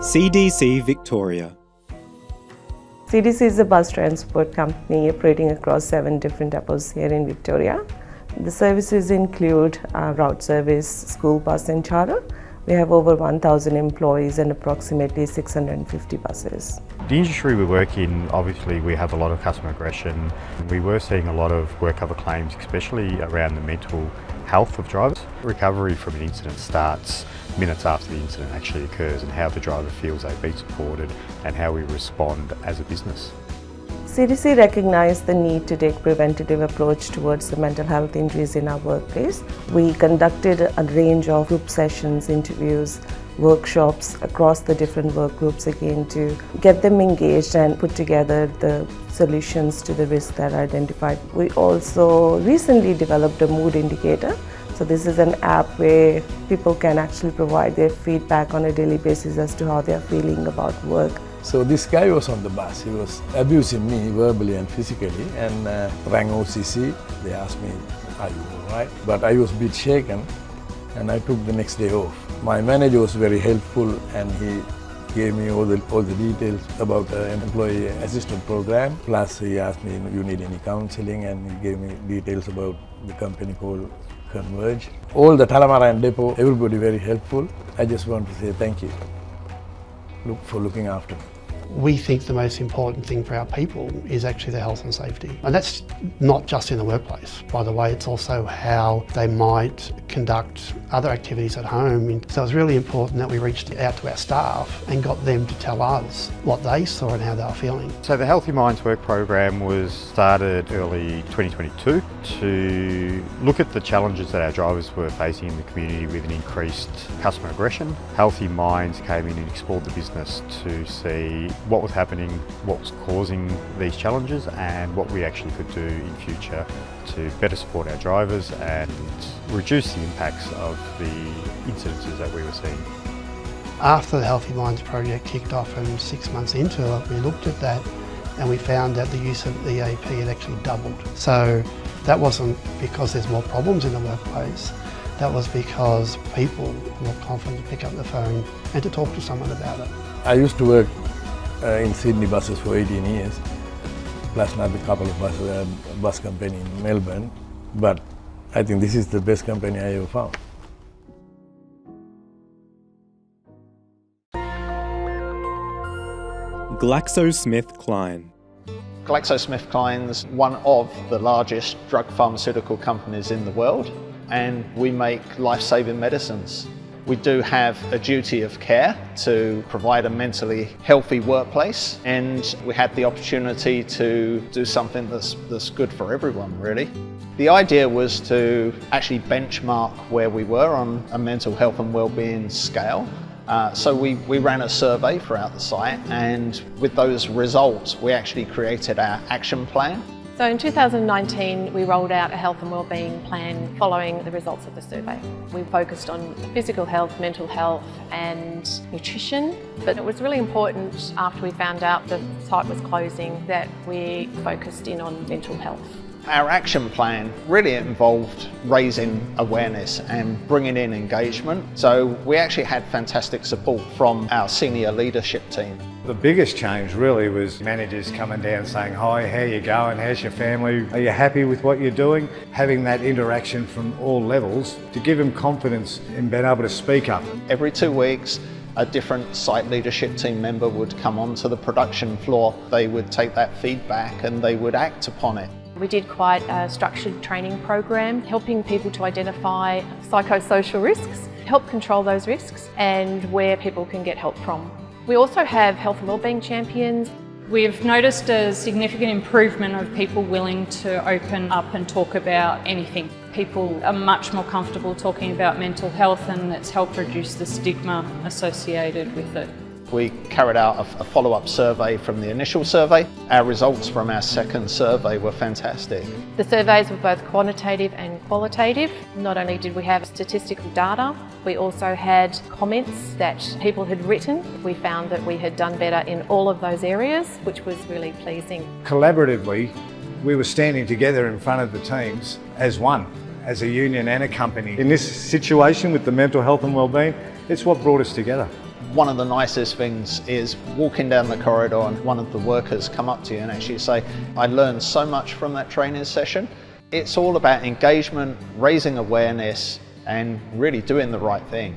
CDC Victoria. CDC is a bus transport company operating across 7 different depots here in Victoria. The services include route service, school bus and charter. We have over 1,000 employees and approximately 650 buses. The industry we work in, obviously we have a lot of customer aggression. We were seeing a lot of work cover claims, especially around the mental health of drivers. Recovery from an incident starts minutes after the incident actually occurs, and how the driver feels they've been supported and how we respond as a business. CDC recognized the need to take preventative approach towards the mental health injuries in our workplace. We conducted a range of group sessions, interviews, workshops across the different work groups again to get them engaged and put together the solutions to the risks that are identified. We also recently developed a mood indicator. So this is an app where people can actually provide their feedback on a daily basis as to how they are feeling about work. So this guy was on the bus. He was abusing me verbally and physically, and rang OCC. They asked me, "Are you all right?" But I was a bit shaken, and I took the next day off. My manager was very helpful, and he gave me all the details about the employee assistance program. Plus, he asked me, "You need any counselling?" And he gave me details about the company called Converge. All the Talamara depot, everybody very helpful. I just want to say thank you for looking after me. We think the most important thing for our people is actually their health and safety. And that's not just in the workplace, by the way, it's also how they might conduct other activities at home. So it's really important that we reached out to our staff and got them to tell us what they saw and how they were feeling. So the Healthy Minds work program was started early 2022 to look at the challenges that our drivers were facing in the community with an increased customer aggression. Healthy Minds came in and explored the business to see what was happening, what was causing these challenges, and what we actually could do in future to better support our drivers and reduce the impacts of the incidences that we were seeing. After the Healthy Minds project kicked off and 6 months into it, we looked at that and we found that the use of EAP had actually doubled. So that wasn't because there's more problems in the workplace, that was because people were more confident to pick up the phone and to talk to someone about it. I used to work in Sydney buses for 18 years, plus another couple of buses at a bus company in Melbourne. But I think this is the best company I ever found. GlaxoSmithKline. GlaxoSmithKline is one of the largest drug pharmaceutical companies in the world, and we make life-saving medicines. We do have a duty of care to provide a mentally healthy workplace, and we had the opportunity to do something that's good for everyone, really. The idea was to actually benchmark where we were on a mental health and wellbeing scale. So we ran a survey throughout the site, and with those results we actually created our action plan. So in 2019 we rolled out a health and wellbeing plan following the results of the survey. We focused on physical health, mental health and nutrition, but it was really important after we found out the site was closing that we focused in on mental health. Our action plan really involved raising awareness and bringing in engagement. So we actually had fantastic support from our senior leadership team. The biggest change really was managers coming down saying, "Hi, how you going? How's your family? Are you happy with what you're doing?" Having that interaction from all levels to give them confidence in being able to speak up. Every 2 weeks, a different site leadership team member would come onto the production floor. They would take that feedback and they would act upon it. We did quite a structured training program, helping people to identify psychosocial risks, help control those risks and where people can get help from. We also have health and wellbeing champions. We've noticed a significant improvement of people willing to open up and talk about anything. People are much more comfortable talking about mental health, and it's helped reduce the stigma associated with it. We carried out a follow-up survey from the initial survey. Our results from our second survey were fantastic. The surveys were both quantitative and qualitative. Not only did we have statistical data, we also had comments that people had written. We found that we had done better in all of those areas, which was really pleasing. Collaboratively, we were standing together in front of the teams as one, as a union and a company. In this situation with the mental health and wellbeing, it's what brought us together. One of the nicest things is walking down the corridor and one of the workers come up to you and actually say, I learned so much from that training session. It's all about engagement, raising awareness and really doing the right thing.